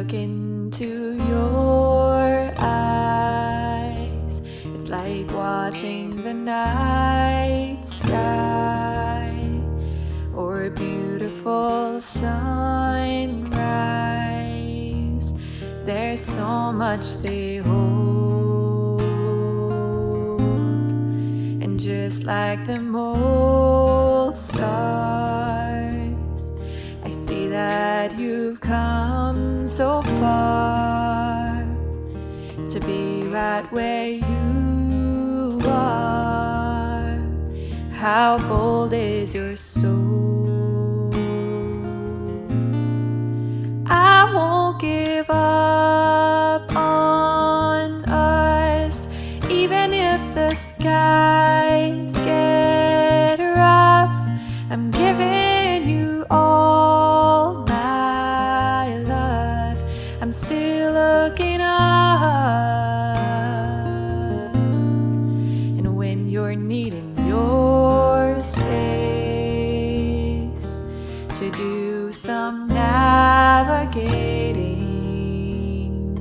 look into your eyes, it's like watching the night sky or a beautiful sunrise. There's so much they hold, and just like the old stars, I see that you've come so far to be right where you are. How bold is your soul? I won't give up on us, even if the skies get rough. I'm giving you all my love. I'm still looking up, and when you're needing your space to do some navigating,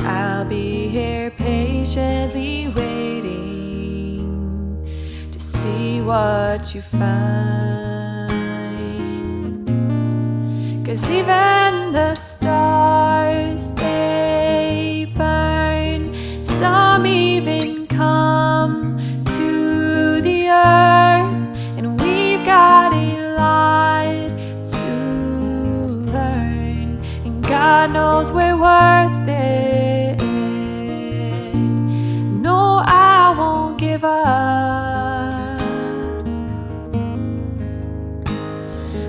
I'll be here patiently waiting to see what you find. 'Cause even the stars, they burn. Some even come to the earth, and we've got a lot to learn, and God knows we're worth it. No, I won't give up.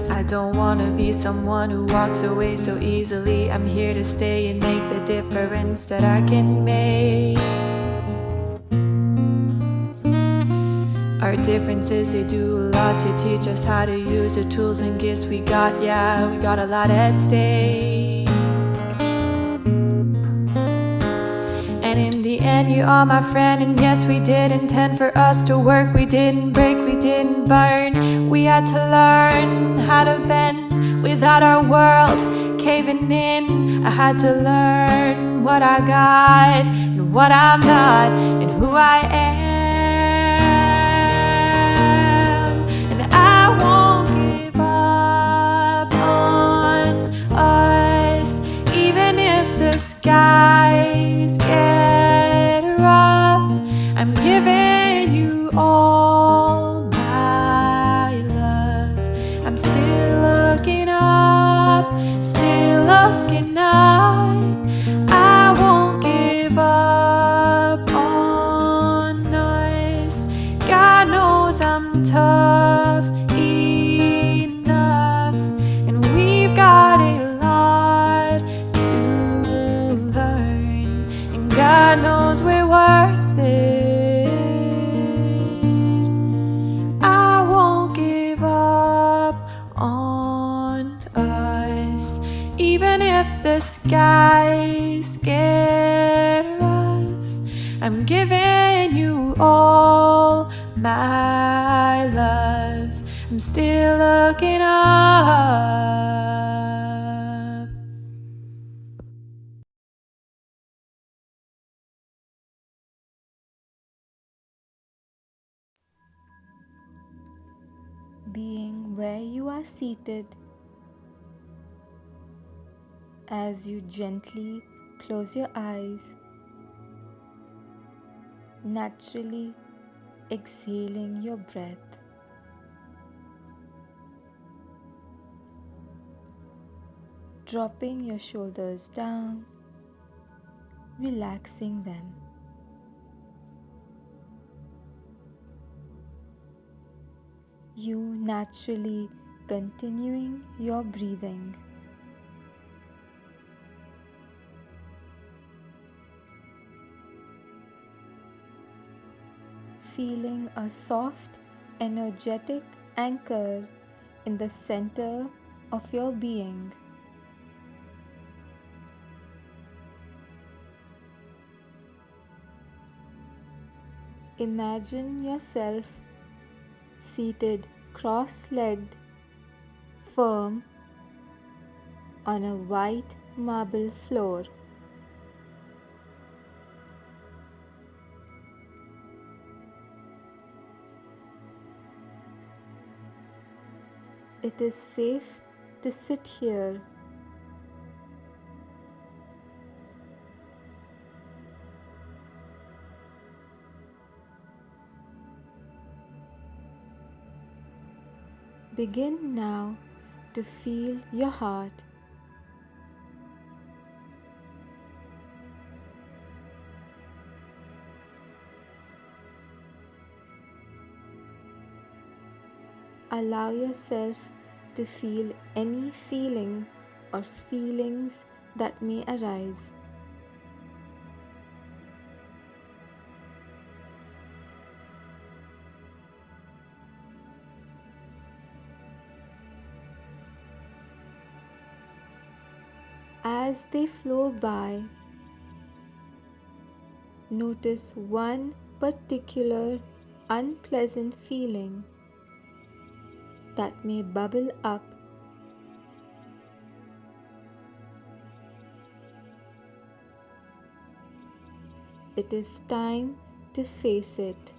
I don't want to be someone who walks away so easily. I'm here to stay and make the difference that I can make. Our differences, they do a lot to teach us how to use the tools and gifts we got. Yeah, we got a lot at stake. And in the end, you are my friend. And yes, we did intend for us to work. We didn't break, we didn't burn. We had to learn how to bend without our world caving in. I had to learn what I got and what I'm not, and who I am. And I won't give up on us, even if the skies get rough. I'm giving you all my love. I'm still looking up, still looking up. I won't give up on us. God knows I'm tough enough, and we've got a lot to learn, and God knows we're worth it. I won't give up on us, even if the skies get rough. I'm giving you all my love. I'm still looking up. Being where you are seated, as you gently close your eyes, naturally exhaling your breath. Dropping your shoulders down, relaxing them. You naturally continuing your breathing. Feeling a soft, energetic anchor in the center of your being. Imagine yourself seated cross-legged, firm on a white marble floor. It is safe to sit here. Begin now to feel your heart. Allow yourself to feel any feeling or feelings that may arise. As they flow by, notice one particular unpleasant feeling that may bubble up. It is time to face it.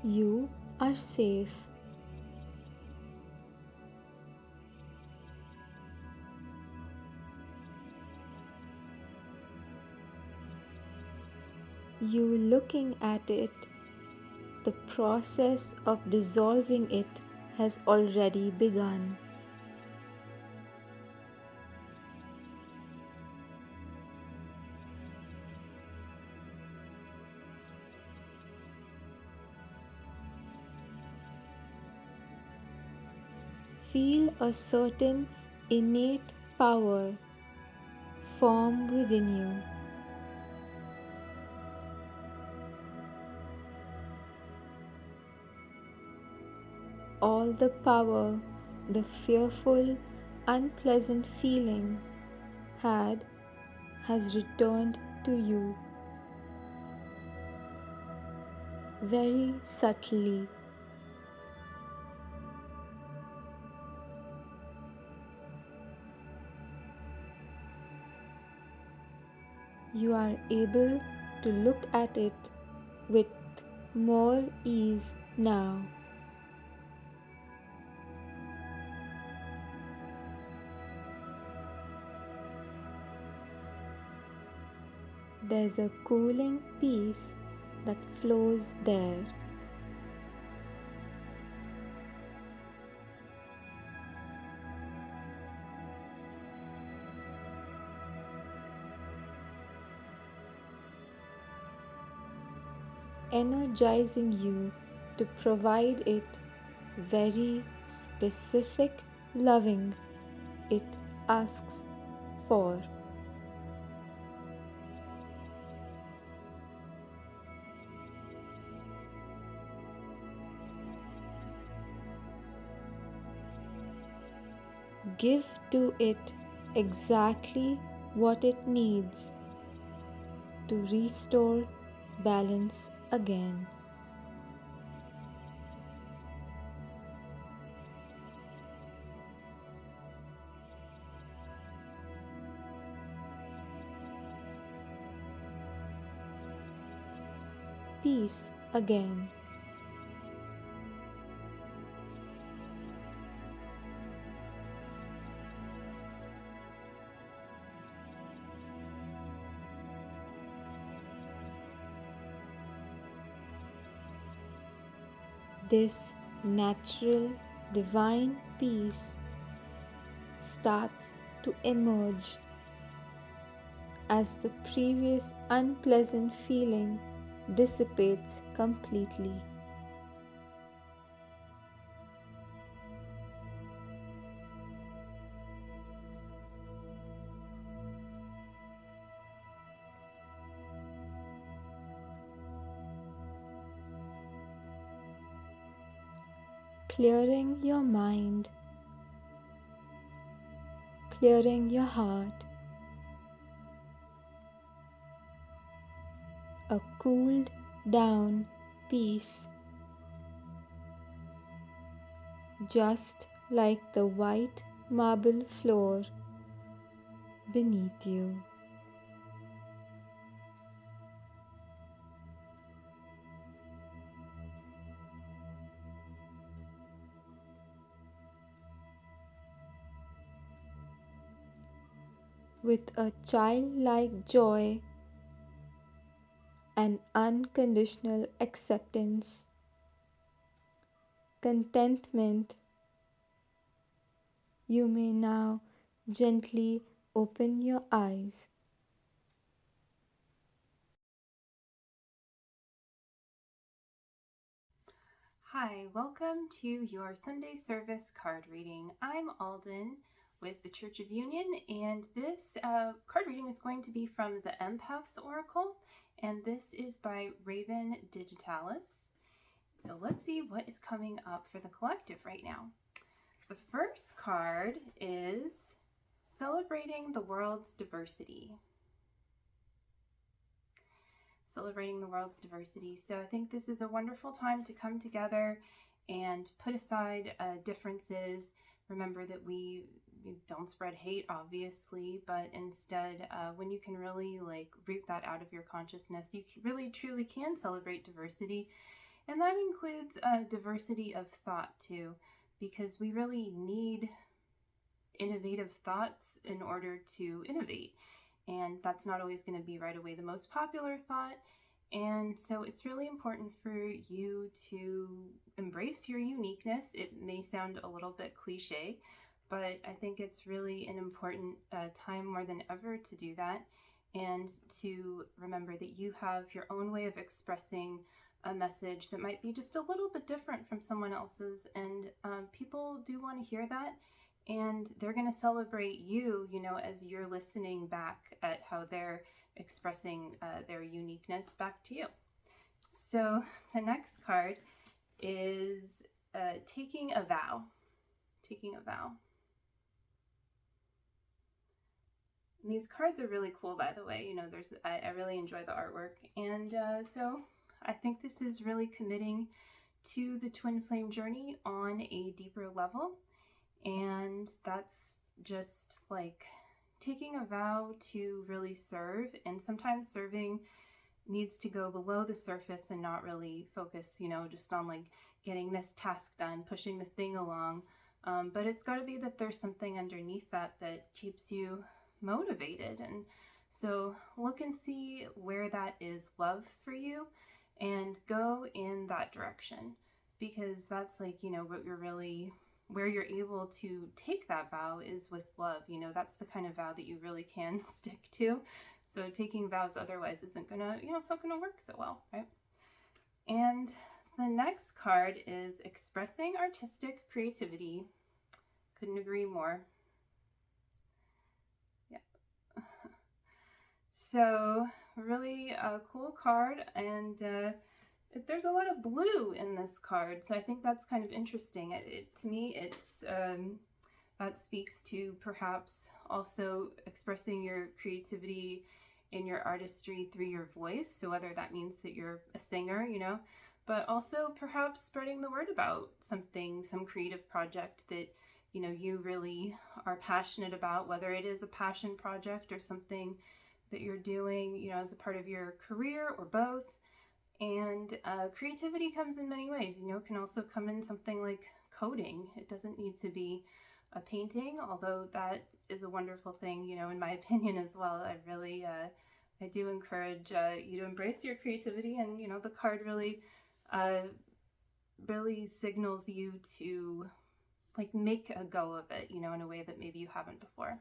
You are safe. You looking at it, the process of dissolving it has already begun. Feel a certain innate power form within you. All the power the fearful, unpleasant feeling had has returned to you very subtly. You are able to look at it with more ease now. There's a cooling peace that flows there. Energizing you to provide it very specific loving it asks for. Give to it exactly what it needs to restore balance again. Peace again. This natural divine peace starts to emerge as the previous unpleasant feeling dissipates completely. Clearing your mind, clearing your heart, a cooled down peace just like the white marble floor beneath you. With a childlike joy and unconditional acceptance, contentment, you may now gently open your eyes. Hi, welcome to your Sunday service card reading. I'm Alden with the Church of Union, and this card reading is going to be from the Empath's Oracle, and this is by Raven Digitalis. So let's see what is coming up for the collective right now. The first card is Celebrating the World's Diversity. Celebrating the world's diversity. So I think this is a wonderful time to come together and put aside differences. Remember that we don't spread hate, obviously, but instead, when you can really root that out of your consciousness, you really truly can celebrate diversity. And that includes diversity of thought too, because we really need innovative thoughts in order to innovate. And that's not always going to be right away the most popular thought. And so it's really important for you to embrace your uniqueness. It may sound a little bit cliche, but I think it's really an important time more than ever to do that, and to remember that you have your own way of expressing a message that might be just a little bit different from someone else's, and people do want to hear that. And they're going to celebrate you, as you're listening back at how they're expressing their uniqueness back to you. So the next card is Taking a Vow. Taking a Vow. And these cards are really cool, by the way. I really enjoy the artwork. And so I think this is really committing to the twin flame journey on a deeper level. And that's just like taking a vow to really serve. And sometimes serving needs to go below the surface and not really focus, just on getting this task done, pushing the thing along. But it's got to be that there's something underneath that keeps you motivated. And so look and see where that is love for you and go in that direction, because that's what you're really, where you're able to take that vow is with love. That's the kind of vow that you really can stick to. So taking vows otherwise isn't gonna, it's not gonna work so well, right? And the next card is Expressing Artistic Creativity. Couldn't agree more. Yeah. So really a cool card, and there's a lot of blue in this card, so I think that's kind of interesting. To me, it's that speaks to perhaps also expressing your creativity in your artistry through your voice. So whether that means that you're a singer, but also perhaps spreading the word about something, some creative project that you really are passionate about, whether it is a passion project or something that you're doing, as a part of your career, or both. And creativity comes in many ways. It can also come in something like coding. It doesn't need to be a painting, although that is a wonderful thing, in my opinion as well. I do encourage you to embrace your creativity, and the card really signals you to make a go of it, in a way that maybe you haven't before.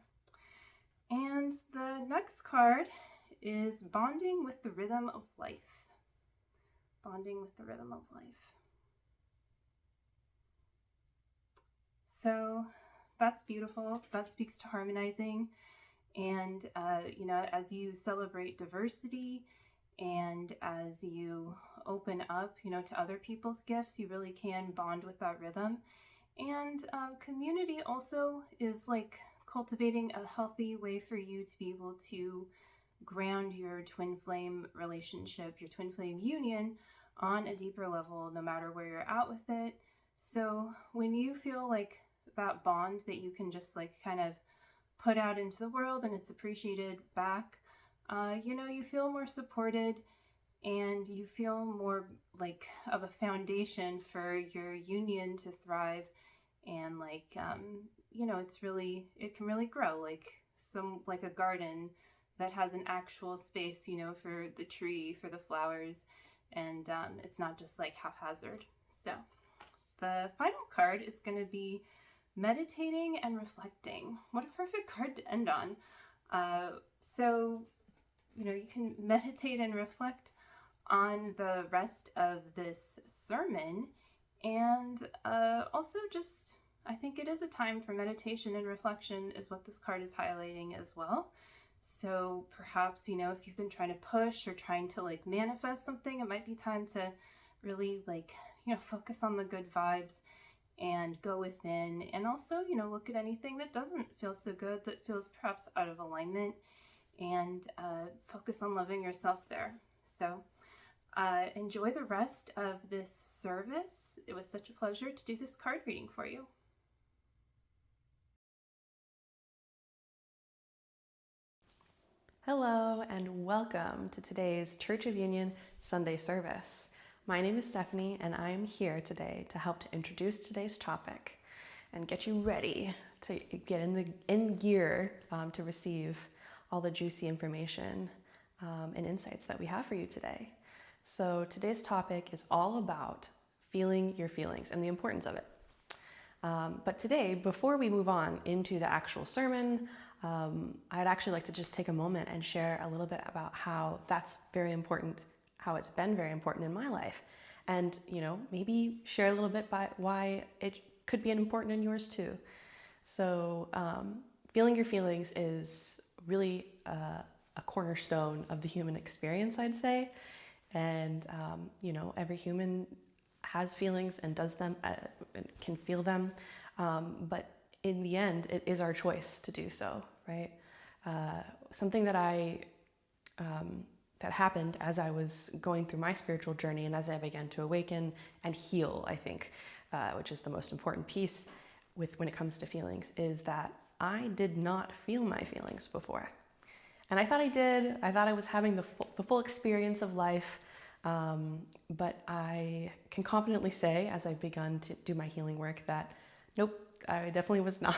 And the next card is Bonding with the Rhythm of Life. Bonding with the Rhythm of Life. So that's beautiful. That speaks to harmonizing. And, as you celebrate diversity and as you open up, to other people's gifts, you really can bond with that rhythm. And community also is cultivating a healthy way for you to be able to ground your twin flame relationship, your twin flame union on a deeper level, no matter where you're at with it. So when you feel like that bond that you can just like kind of put out into the world and it's appreciated back, you feel more supported and you feel more like of a foundation for your union to thrive. And it can really grow like a garden that has an actual space, for the tree, for the flowers, and it's not just like haphazard. So the final card is going to be meditating and reflecting. What a perfect card to end on. So, you can meditate and reflect on the rest of this sermon. And also just, I think it is a time for meditation and reflection is what this card is highlighting as well. So perhaps, if you've been trying to push or trying to like manifest something, it might be time to really focus on the good vibes and go within, and also, look at anything that doesn't feel so good, that feels perhaps out of alignment, and focus on loving yourself there. So enjoy the rest of this service. It was such a pleasure to do this card reading for you. Hello and welcome to today's Church of Union Sunday service. My name is Stephanie and I am here today to help to introduce today's topic and get you ready to get in gear to receive all the juicy information and insights that we have for you today. So today's topic is all about feeling your feelings and the importance of it. But today, before we move on into the actual sermon, I'd actually like to just take a moment and share a little bit about how that's very important, how it's been very important in my life, and maybe share a little bit about why it could be important in yours too. So feeling your feelings is really a cornerstone of the human experience, I'd say, and every human has feelings and does them, can feel them, but in the end, it is our choice to do so, right? Something that that happened as I was going through my spiritual journey and as I began to awaken and heal, I think, which is the most important piece when it comes to feelings, is that I did not feel my feelings before. And I thought I did. I thought I was having the full experience of life, but I can confidently say, as I've begun to do my healing work, that nope, I definitely was not.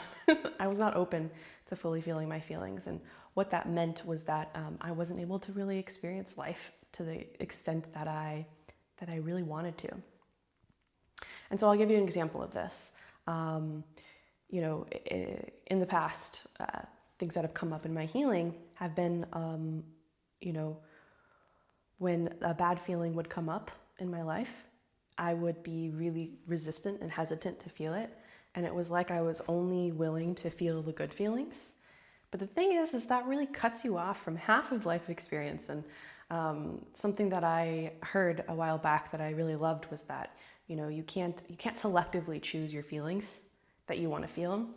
I was not open to fully feeling my feelings, and what that meant was that I wasn't able to really experience life to the extent that I really wanted to. And so I'll give you an example of this. In the past, things that have come up in my healing have been, when a bad feeling would come up in my life, I would be really resistant and hesitant to feel it. And it was like I was only willing to feel the good feelings. But the thing is that really cuts you off from half of life experience. And something that I heard a while back that I really loved was that, you can't selectively choose your feelings that you want to feel.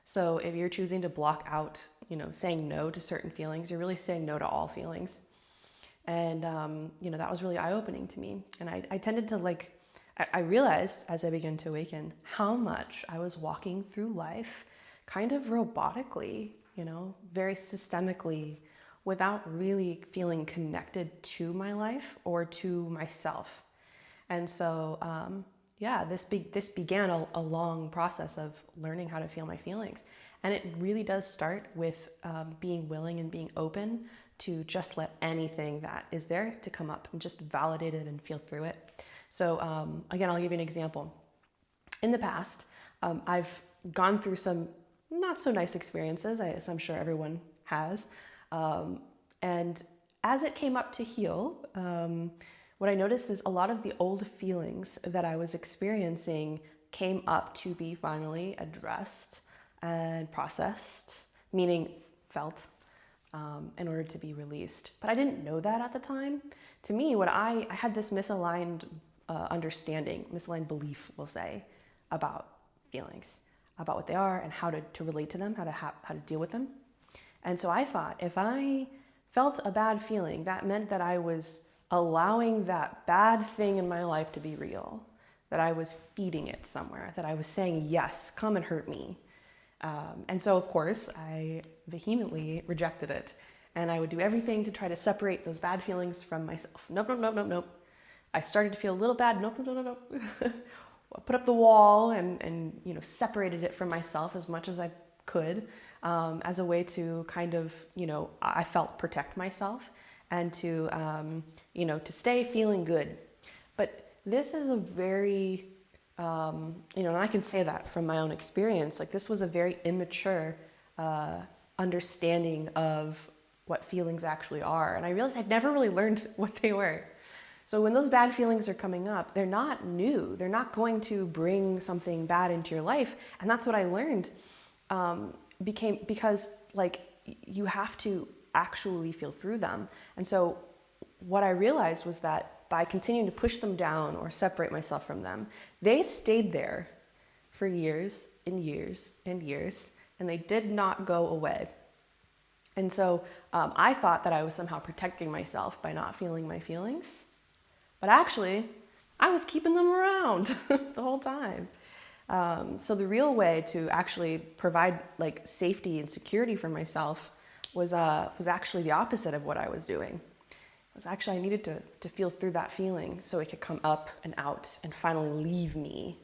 So if you're choosing to block out, saying no to certain feelings, you're really saying no to all feelings. And, that was really eye-opening to me. And I tended to I realized as I began to awaken how much I was walking through life kind of robotically, very systemically, without really feeling connected to my life or to myself. And so, this began a long process of learning how to feel my feelings. And it really does start with being willing and being open to just let anything that is there to come up and just validate it and feel through it. So again, I'll give you an example. In the past, I've gone through some not so nice experiences, as I'm sure everyone has. And as it came up to heal, what I noticed is a lot of the old feelings that I was experiencing came up to be finally addressed and processed, meaning felt, in order to be released. But I didn't know that at the time. To me, I had this misaligned understanding, misaligned belief, we'll say, about feelings, about what they are and how to relate to them, how to deal with them. And so I thought if I felt a bad feeling, that meant that I was allowing that bad thing in my life to be real. that I was feeding it somewhere, that I was saying, yes, come and hurt me. And so, of course, I vehemently rejected it. And I would do everything to try to separate those bad feelings from myself. Nope, nope, nope, nope, nope. I started to feel a little bad. Nope, nope, nope, nope, nope. I put up the wall and separated it from myself as much as I could, as a way to kind of, I felt protect myself and to, to stay feeling good. But this is a very, and I can say that from my own experience, like this was a very immature understanding of what feelings actually are. And I realized I'd never really learned what they were. So when those bad feelings are coming up, they're not new. They're not going to bring something bad into your life. And that's what I learned because like you have to actually feel through them. And so what I realized was that by continuing to push them down or separate myself from them, they stayed there for years and years and years, and they did not go away. And so I thought that I was somehow protecting myself by not feeling my feelings, but actually I was keeping them around the whole time. So the real way to actually provide like safety and security for myself was actually the opposite of what I was doing. It was actually I needed to feel through that feeling so it could come up and out and finally leave me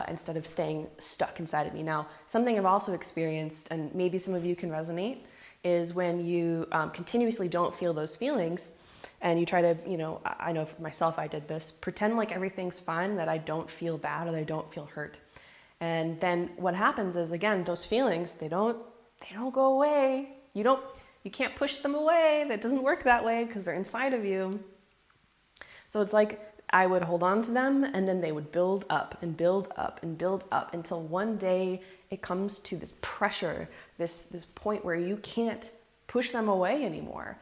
instead of staying stuck inside of me. Now, something I've also experienced, and maybe some of you can resonate, is when you continuously don't feel those feelings and you try to, I know for myself I did this, pretend like everything's fine, that I don't feel bad or that I don't feel hurt. And then what happens is, again, those feelings, they don't go away. You can't push them away. That doesn't work that way because they're inside of you. So it's like I would hold on to them and then they would build up and build up and build up until one day it comes to this pressure, this point where you can't push them away anymore.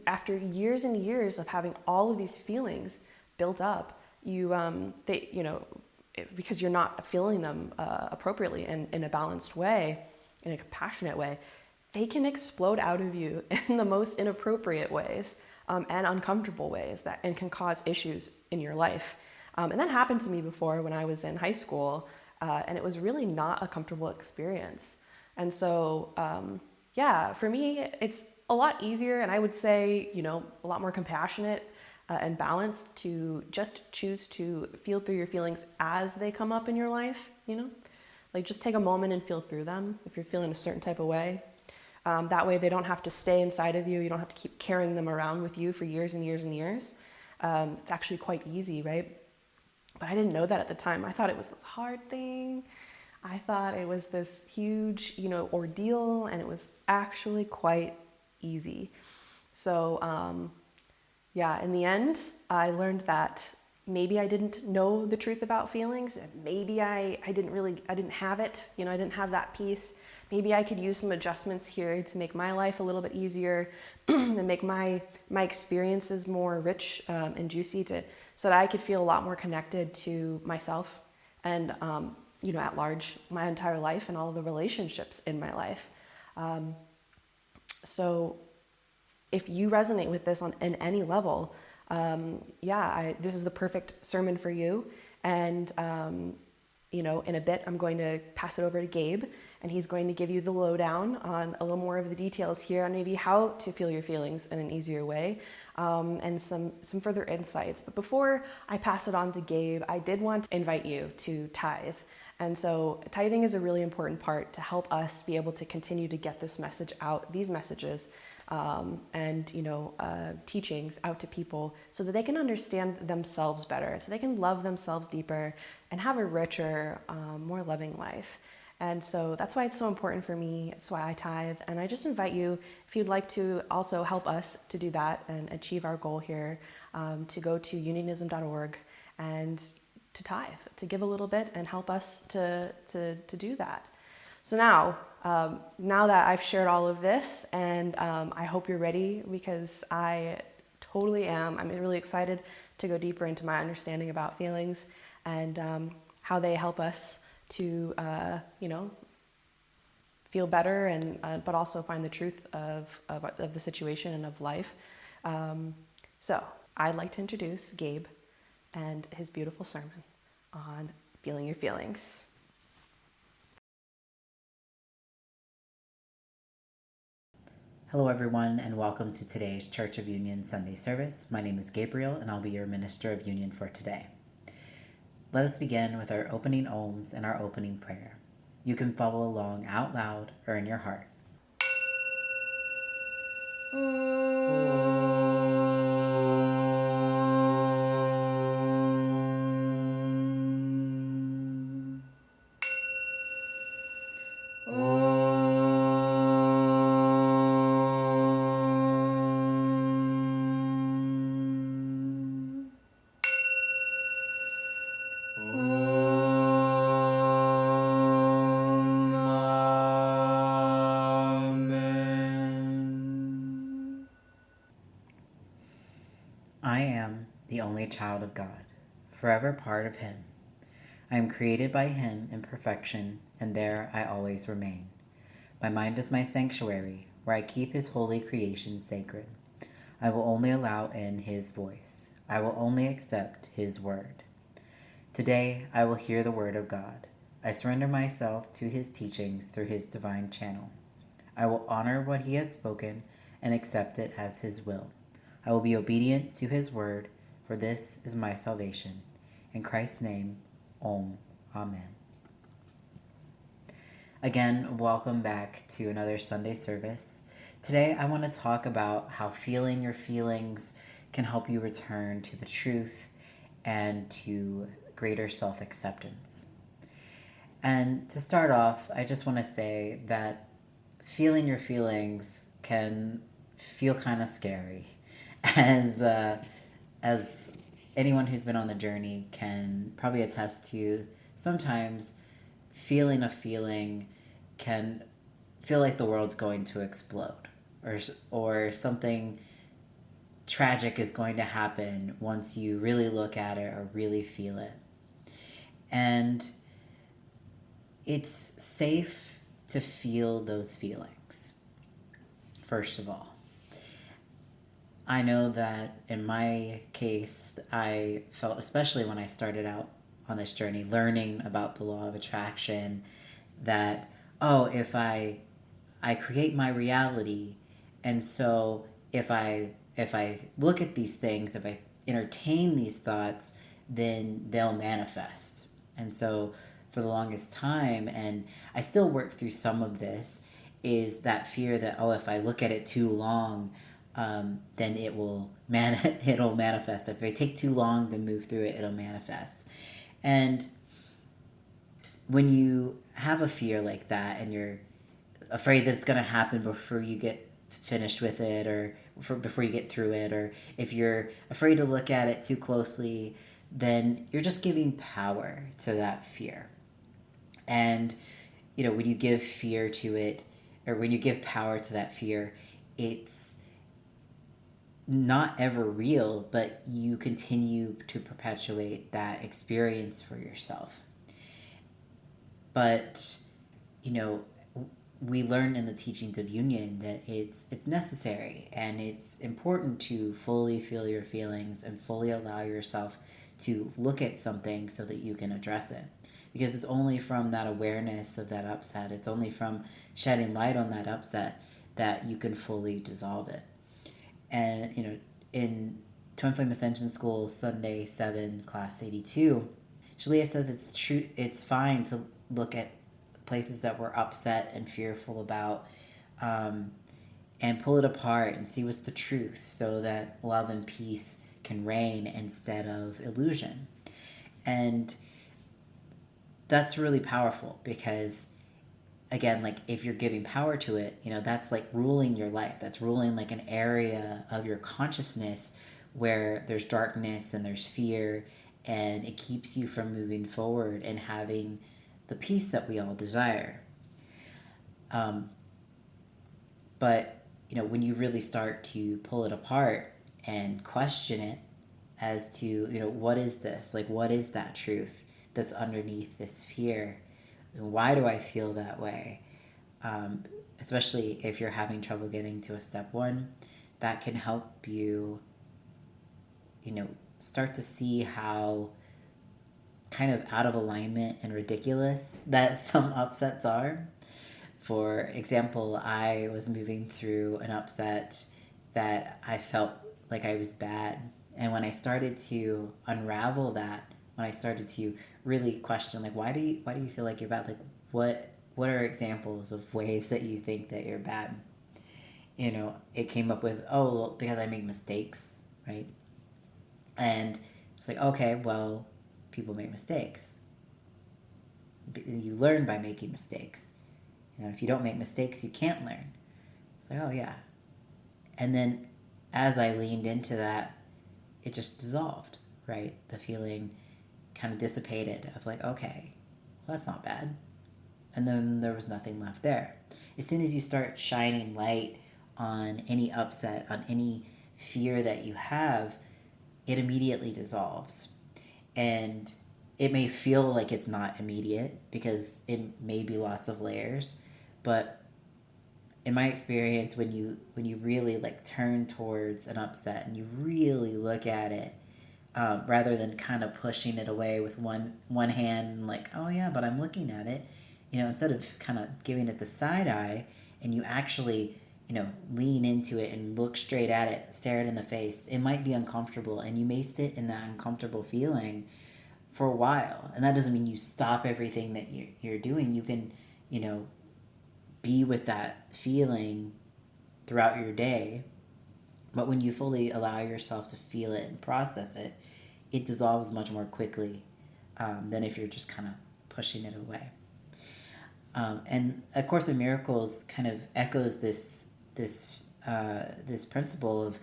After years and years of having all of these feelings built up, because you're not feeling them appropriately and in a balanced way, in a compassionate way, they can explode out of you in the most inappropriate ways and uncomfortable ways and can cause issues in your life. And that happened to me before when I was in high school, and it was really not a comfortable experience. And so, for me, it's a lot easier, and I would say, a lot more compassionate and balanced to just choose to feel through your feelings as they come up in your life, Like just take a moment and feel through them if you're feeling a certain type of way. That way they don't have to stay inside of you. You don't have to keep carrying them around with you for years and years and years. It's actually quite easy, right? But I didn't know that at the time. I thought it was this hard thing. I thought it was this huge, ordeal, and it was actually quite easy. So, in the end, I learned that maybe I didn't know the truth about feelings. Maybe I didn't have it. I didn't have that piece. Maybe I could use some adjustments here to make my life a little bit easier and make my experiences more rich and juicy so that I could feel a lot more connected to myself and, at large, my entire life and all of the relationships in my life. So if you resonate with this in any level, this is the perfect sermon for you. And, in a bit, I'm going to pass it over to Gabe, and he's going to give you the lowdown on a little more of the details here on maybe how to feel your feelings in an easier way, and some further insights. But before I pass it on to Gabe, I did want to invite you to tithe. And so tithing is a really important part to help us be able to continue to get this message out, these messages, teachings out to people so that they can understand themselves better, so they can love themselves deeper and have a richer, more loving life. And so that's why it's so important for me. It's why I tithe. And I just invite you, if you'd like to also help us to do that and achieve our goal here, to go to unionism.org and to tithe, to give a little bit and help us to do that. So now that I've shared all of this, and I hope you're ready, because I totally am. I'm really excited to go deeper into my understanding about feelings and how they help us to, feel better and but also find the truth of the situation and of life. So I'd like to introduce Gabe and his beautiful sermon. on feeling your feelings. Hello everyone, and welcome to today's Church of Union Sunday service. My name is Gabriel, and I'll be your minister of union for today. Let us begin with our opening ohms and our opening prayer. You can follow along out loud or in your heart. I am the only child of God, forever part of Him. I am created by Him in perfection, and there I always remain. My mind is my sanctuary, where I keep His holy creation sacred. I will only allow in His voice. I will only accept His word. Today I will hear the word of God. I surrender myself to His teachings through His divine channel. I will honor what He has spoken and accept it as His will. I will be obedient to His word, for this is my salvation. In Christ's name, Om. Amen. Again, welcome back to another Sunday service. Today I want to talk about how feeling your feelings can help you return to the truth and to greater self-acceptance. And to start off, I just want to say that feeling your feelings can feel kind of scary. As anyone who's been on the journey can probably attest to, sometimes feeling a feeling can feel like the world's going to explode, or something tragic is going to happen once you really look at it or really feel it. And it's safe to feel those feelings, first of all. I know that in my case, I felt, especially when I started out on this journey, learning about the law of attraction, that, if I create my reality, and so if I look at these things, if I entertain these thoughts, then they'll manifest. And so for the longest time, and I still work through some of this, is that fear that, if I look at it too long, then it'll manifest. If I take too long to move through it, it'll manifest. And when you have a fear like that and you're afraid that it's going to happen before you get finished with it, or before you get through it, or if you're afraid to look at it too closely, then you're just giving power to that fear. And when you give fear to it, or when you give power to that fear, it's not ever real, but you continue to perpetuate that experience for yourself. But we learn in the teachings of union that it's necessary and it's important to fully feel your feelings and fully allow yourself to look at something so that you can address it. Because it's only from that awareness of that upset, it's only from shedding light on that upset that you can fully dissolve it. And, in Twin Flame Ascension School, Sunday 7, Class 82, Shaleia says it's fine to look at places that we're upset and fearful about, and pull it apart and see what's the truth, so that love and peace can reign instead of illusion. And that's really powerful, because again, like, if you're giving power to it, that's like ruling your life. That's ruling like an area of your consciousness where there's darkness and there's fear, and it keeps you from moving forward and having the peace that we all desire. But when you really start to pull it apart and question it as to, what is this? Like, what is that truth that's underneath this fear? And why do I feel that way? Especially if you're having trouble getting to a step 1, that can help you, start to see how kind of out of alignment and ridiculous that some upsets are. For example, I was moving through an upset that I felt like I was bad. And when I started to unravel that, when I started to really question, like, why do you feel like you're bad? Like, what are examples of ways that you think that you're bad? It came up with, oh, well, because I make mistakes, right? And it's like, okay, well, people make mistakes. You learn by making mistakes. If you don't make mistakes, you can't learn. It's like, oh, yeah. And then as I leaned into that, it just dissolved, right? The feeling kind of dissipated of like, okay, well, that's not bad. And then there was nothing left there. As soon as you start shining light on any upset, on any fear that you have, it immediately dissolves. And it may feel like it's not immediate because it may be lots of layers, but in my experience, when you really like turn towards an upset and you really look at it, rather than kind of pushing it away with one hand and like, oh yeah, but I'm looking at it, instead of kind of giving it the side eye, and you actually lean into it and look straight at it, stare it in the face. It might be uncomfortable, and you may sit in that uncomfortable feeling for a while. And that doesn't mean you stop everything that you're doing. You can, be with that feeling throughout your day. But when you fully allow yourself to feel it and process it, it dissolves much more quickly than if you're just kind of pushing it away. And A Course in Miracles kind of echoes this principle of,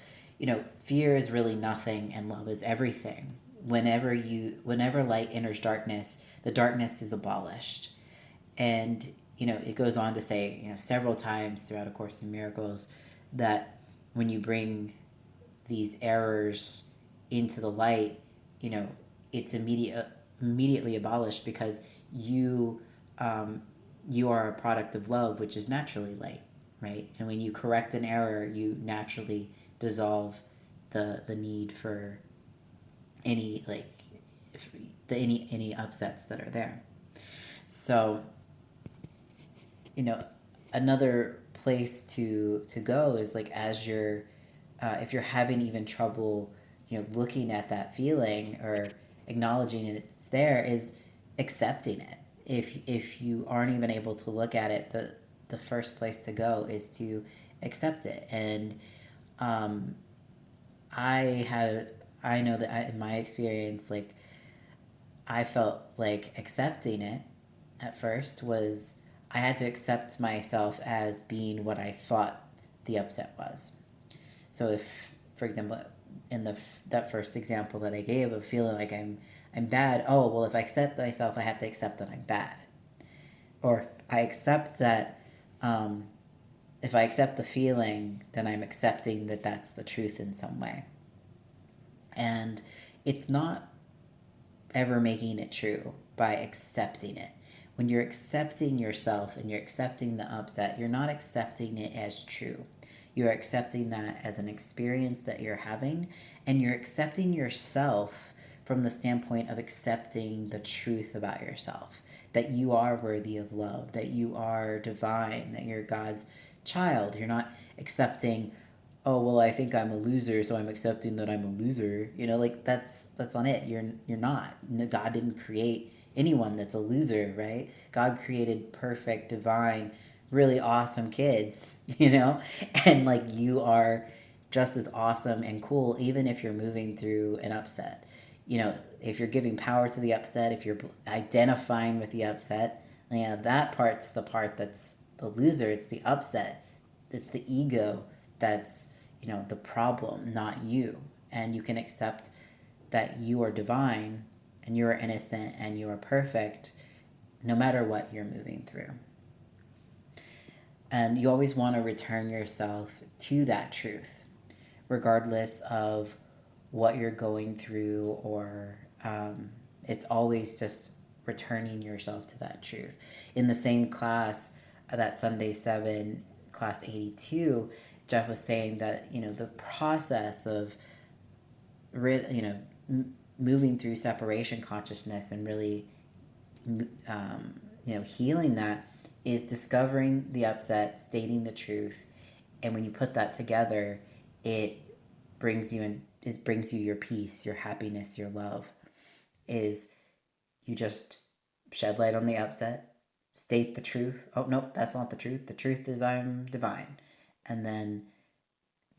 fear is really nothing and love is everything. Whenever light enters darkness, the darkness is abolished. And it goes on to say, several times throughout A Course in Miracles, that when you bring these errors into the light, it's immediately abolished, because you are a product of love, which is naturally light, right? And when you correct an error, you naturally dissolve the need for any any upsets that are there. So, another place to go is like, as you're if you're having even trouble looking at that feeling or acknowledging it's there, is accepting it. If you aren't even able to look at it, the first place to go is to accept it. And I know that in my experience, like, I felt like accepting it at first was, I had to accept myself as being what I thought the upset was. So if, for example, in that first example that I gave of feeling like I'm bad, oh, well, if I accept myself, I have to accept that I'm bad. Or I accept that, if I accept the feeling, then I'm accepting that that's the truth in some way. And it's not ever making it true by accepting it. When you're accepting yourself and you're accepting the upset, you're not accepting it as true. You're accepting that as an experience that you're having, and you're accepting yourself from the standpoint of accepting the truth about yourself, that you are worthy of love, that you are divine, that you're God's child. You're not accepting, oh, well, I think I'm a loser, so I'm accepting that I'm a loser. Like, that's on it. You're not. God didn't create anyone that's a loser, right? God created perfect, divine, really awesome kids, and like, you are just as awesome and cool, even if you're moving through an upset. If you're giving power to the upset, if you're identifying with the upset, that part's the part that's the loser. It's the upset. It's the ego that's, the problem, not you. And you can accept that you are divine and you are innocent and you are perfect, no matter what you're moving through. And you always want to return yourself to that truth, regardless of what you're going through, or it's always just returning yourself to that truth. In the same class, that Sunday 7, class 82, Jeff was saying that, the process of, moving through separation consciousness and really healing that is discovering the upset, stating the truth, and when you put that together, it brings you your peace, your happiness, your love. Is you just shed light on the upset, state the truth. Oh no, that's not the truth. The truth is I'm divine, and then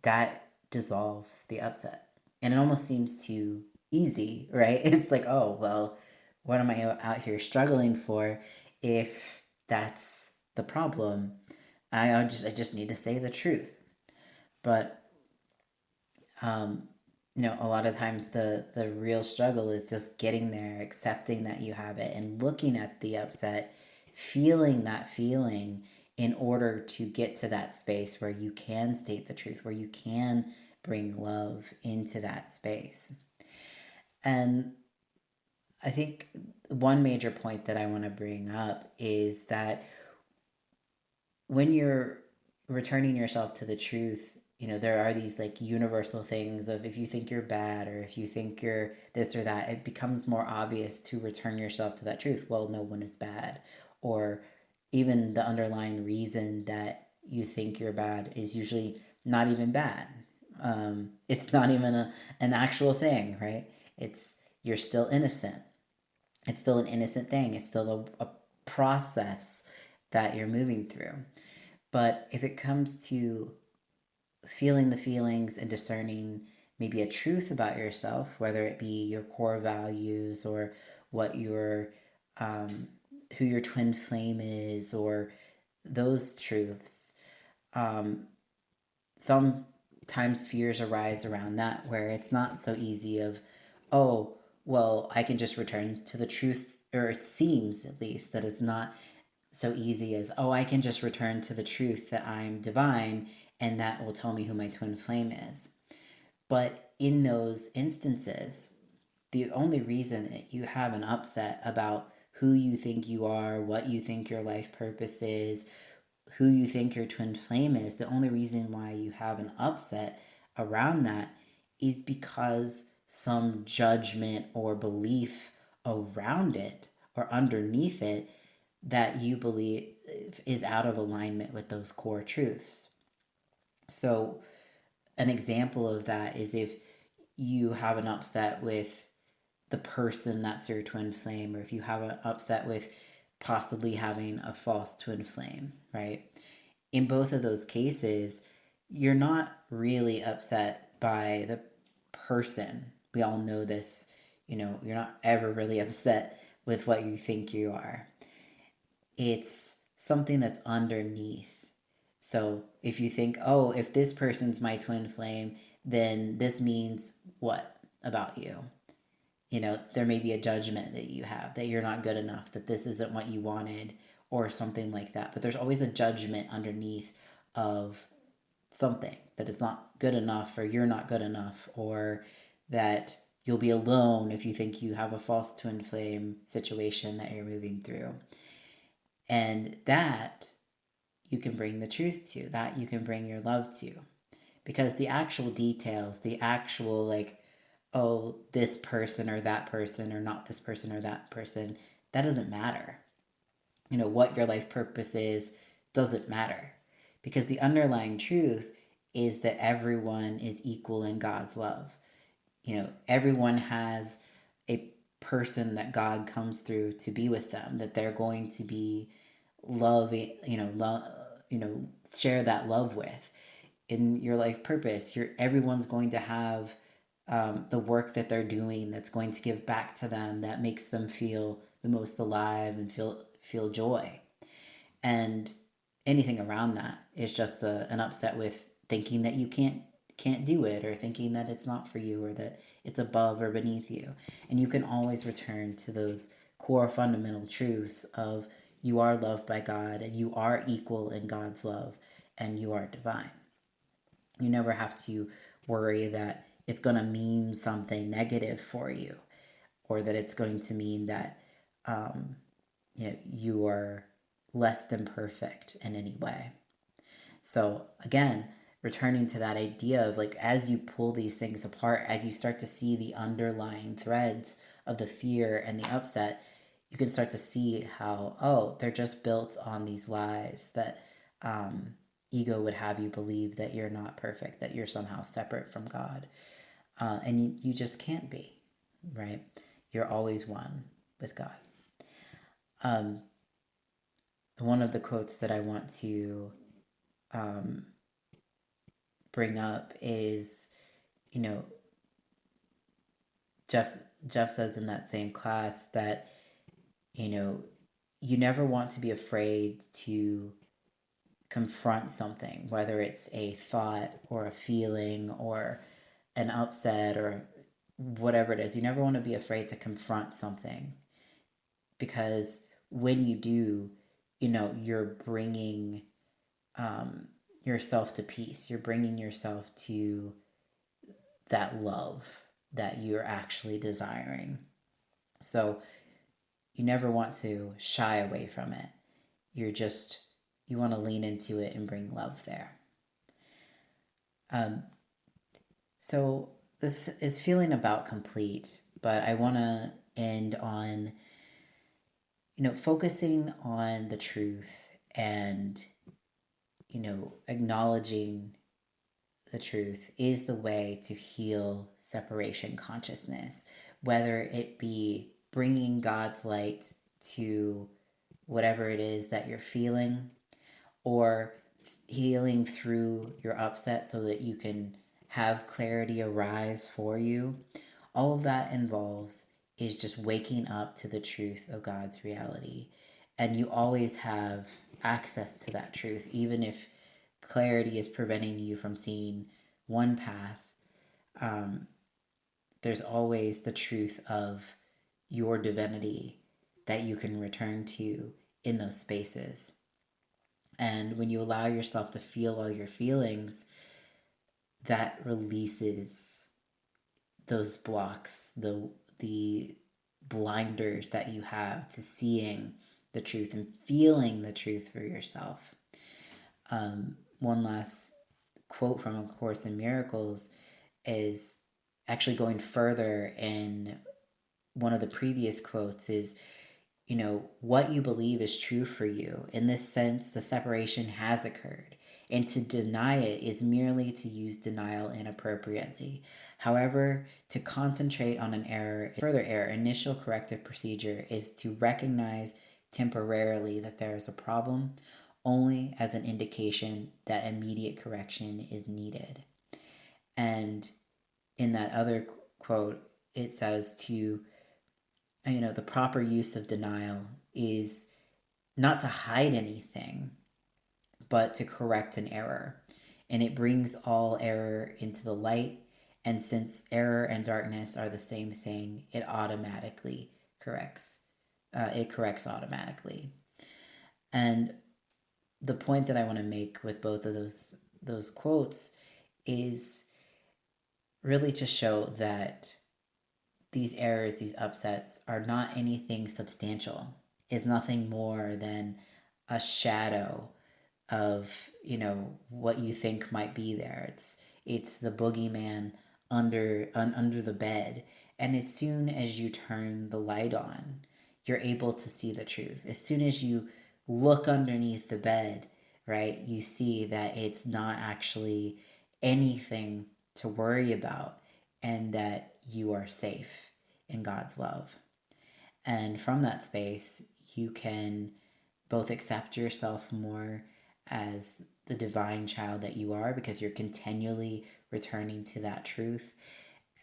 that dissolves the upset. And it almost seems too easy, right? It's like, oh, well, what am I out here struggling for if that's the problem? I just need to say the truth. But a lot of times the real struggle is just getting there, accepting that you have it, and looking at the upset, feeling that feeling in order to get to that space where you can state the truth, where you can bring love into that space. And I think one major point that I want to bring up is that when you're returning yourself to the truth, there are these like universal things of if you think you're bad or if you think you're this or that, it becomes more obvious to return yourself to that truth. Well, no one is bad. Or even the underlying reason that you think you're bad is usually not even bad. It's not even an actual thing, right? You're still innocent. It's still an innocent thing. It's still a process that you're moving through. But if it comes to feeling the feelings and discerning maybe a truth about yourself, whether it be your core values or what your who your twin flame is, or those truths, sometimes fears arise around that, where it's not so easy of, oh, well, I can just return to the truth, or it seems at least that it's not so easy as, oh, I can just return to the truth that I'm divine and that will tell me who my twin flame is. But in those instances, the only reason that you have an upset about who you think you are, what you think your life purpose is, who you think your twin flame is, the only reason why you have an upset around that is because some judgment or belief around it or underneath it that you believe is out of alignment with those core truths. So an example of that is if you have an upset with the person that's your twin flame, or if you have an upset with possibly having a false twin flame, right? In both of those cases, you're not really upset by the person. We all know this, you're not ever really upset with what you think you are. It's something that's underneath. So if you think, oh, if this person's my twin flame, then this means what about you? There may be a judgment that you have, that you're not good enough, that this isn't what you wanted, or something like that. But there's always a judgment underneath of something, that it's not good enough, or you're not good enough, or that you'll be alone if you think you have a false twin flame situation that you're moving through. And that you can bring the truth to, that you can bring your love to. Because the actual details, the actual like, oh, this person or that person, or not this person or that person, that doesn't matter. What your life purpose is doesn't matter. Because the underlying truth is that everyone is equal in God's love. Everyone has a person that God comes through to be with them, that they're going to be loving, share that love with. In your life purpose, everyone's going to have the work that they're doing that's going to give back to them, that makes them feel the most alive and feel joy. And anything around that is just an upset with thinking that you can't do it, or thinking that it's not for you, or that it's above or beneath you. And you can always return to those core fundamental truths of you are loved by God, and you are equal in God's love, and you are divine. You never have to worry that it's going to mean something negative for you, or that it's going to mean that you are less than perfect in any way. So again, returning to that idea of like, as you pull these things apart, as you start to see the underlying threads of the fear and the upset, you can start to see how, oh, they're just built on these lies that ego would have you believe, that you're not perfect, that you're somehow separate from God. And you just can't be, right? You're always one with God. One of the quotes that I want to bring up is, Jeff says in that same class that, you never want to be afraid to confront something, whether it's a thought or a feeling or an upset or whatever it is. You never want to be afraid to confront something, because when you do, you're bringing yourself to peace. You're bringing yourself to that love that you're actually desiring. So you never want to shy away from it. You want to lean into it and bring love there. So this is feeling about complete, but I want to end on, focusing on the truth and, acknowledging the truth is the way to heal separation consciousness, whether it be bringing God's light to whatever it is that you're feeling, or healing through your upset so that you can have clarity arise for you. All of that involves is just waking up to the truth of God's reality. And you always have access to that truth, even if clarity is preventing you from seeing one path. There's always the truth of your divinity that you can return to in those spaces. And when you allow yourself to feel all your feelings, that releases those blocks, the blinders that you have to seeing the truth and feeling the truth for yourself. One last quote from A Course in Miracles is actually going further, in one of the previous quotes is, what you believe is true for you. In this sense, the separation has occurred, and to deny it is merely to use denial inappropriately. However, to concentrate on an error, further error, initial corrective procedure is to recognize temporarily that there is a problem, only as an indication that immediate correction is needed. And in that other quote, it says the proper use of denial is not to hide anything, but to correct an error. And it brings all error into the light. And since error and darkness are the same thing, it automatically corrects. It corrects automatically. And the point that I want to make with both of those quotes is really to show that these errors, these upsets, are not anything substantial. It's nothing more than a shadow of, what you think might be there. It's the boogeyman under the bed. And as soon as you turn the light on, you're able to see the truth. As soon as you look underneath the bed, right, you see that it's not actually anything to worry about, and that you are safe in God's love. And from that space, you can both accept yourself more as the divine child that you are, because you're continually returning to that truth.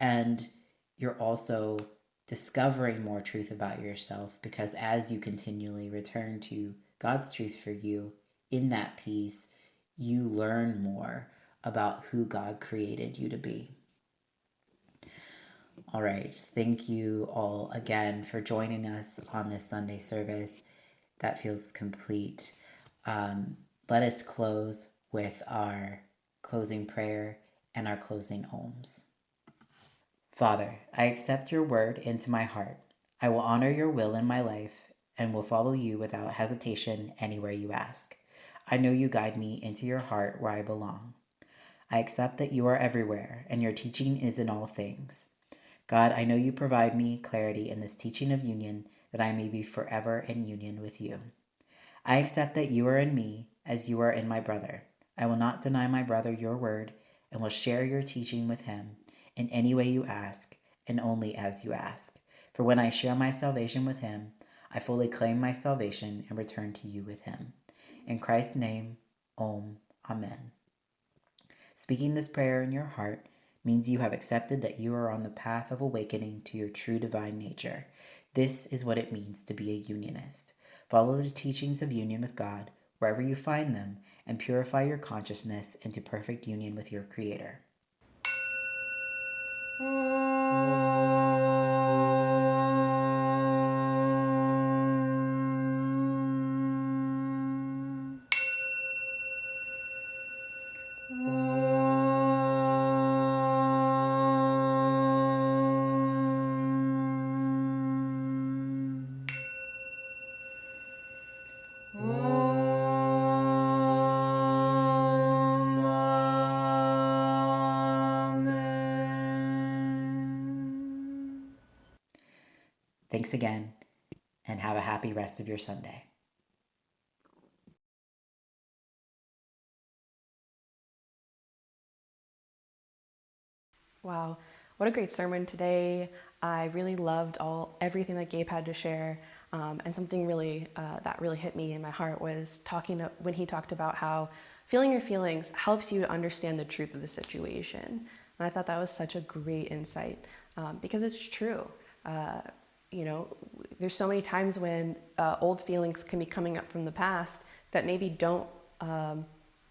And you're also discovering more truth about yourself, because as you continually return to God's truth for you, in that peace, you learn more about who God created you to be. All right. Thank you all again for joining us on this Sunday service. That feels complete. Let us close with our closing prayer and our closing ohms. Father, I accept your word into my heart. I will honor your will in my life and will follow you without hesitation anywhere you ask. I know you guide me into your heart where I belong. I accept that you are everywhere and your teaching is in all things. God, I know you provide me clarity in this teaching of union that I may be forever in union with you. I accept that you are in me as you are in my brother. I will not deny my brother your word and will share your teaching with him in any way you ask and only as you ask. For when I share my salvation with him, I fully claim my salvation and return to you with him. In Christ's name, Om, Amen. Speaking this prayer in your heart means you have accepted that you are on the path of awakening to your true divine nature. This is what it means to be a unionist. Follow the teachings of union with God wherever you find them and purify your consciousness into perfect union with your Creator. Thanks again, and have a happy rest of your Sunday. Wow, what a great sermon today. I really loved everything that Gabe had to share. And something really that really hit me in my heart was when he talked about how feeling your feelings helps you to understand the truth of the situation. And I thought that was such a great insight because it's true. There's so many times when old feelings can be coming up from the past that maybe don't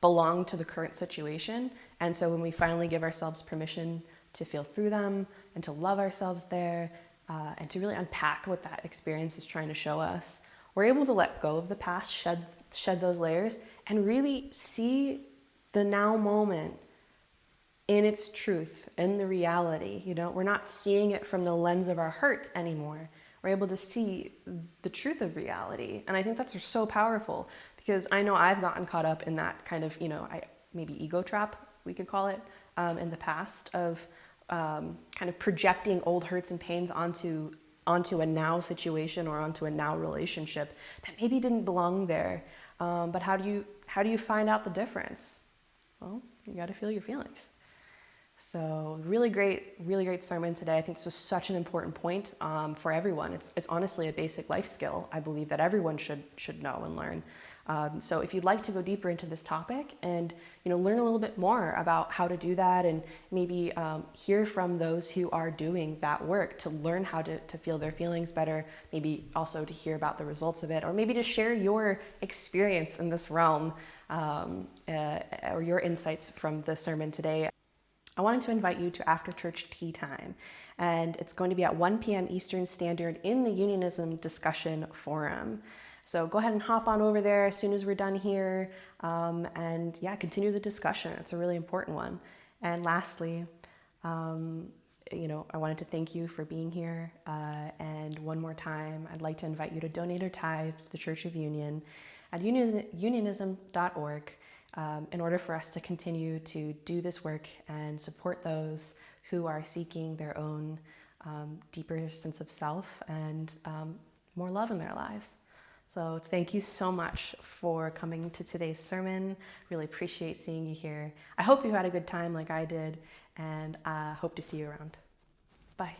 belong to the current situation. And so when we finally give ourselves permission to feel through them and to love ourselves there and to really unpack what that experience is trying to show us, we're able to let go of the past, shed those layers, and really see the now moment in its truth, in the reality. We're not seeing it from the lens of our hurt anymore. We're able to see the truth of reality. And I think that's so powerful because I know I've gotten caught up in that kind of, maybe ego trap, we could call it, in the past of kind of projecting old hurts and pains onto a now situation or onto a now relationship that maybe didn't belong there. But how do you find out the difference? Well, you got to feel your feelings. So really great sermon today. I think this is such an important point for everyone. It's honestly a basic life skill, I believe, that everyone should know and learn. So if you'd like to go deeper into this topic and learn a little bit more about how to do that and maybe hear from those who are doing that work to learn how to feel their feelings better, maybe also to hear about the results of it, or maybe to share your experience in this realm or your insights from the sermon today, I wanted to invite you to after church tea time, and it's going to be at 1 p.m. Eastern Standard in the Unionism discussion forum. So go ahead and hop on over there as soon as we're done here, and continue the discussion. It's a really important one. And lastly, I wanted to thank you for being here. And one more time, I'd like to invite you to donate or tithe to the Church of Union at unionism.org. In order for us to continue to do this work and support those who are seeking their own deeper sense of self and more love in their lives. So thank you so much for coming to today's sermon. Really appreciate seeing you here. I hope you had a good time like I did, and hope to see you around. Bye.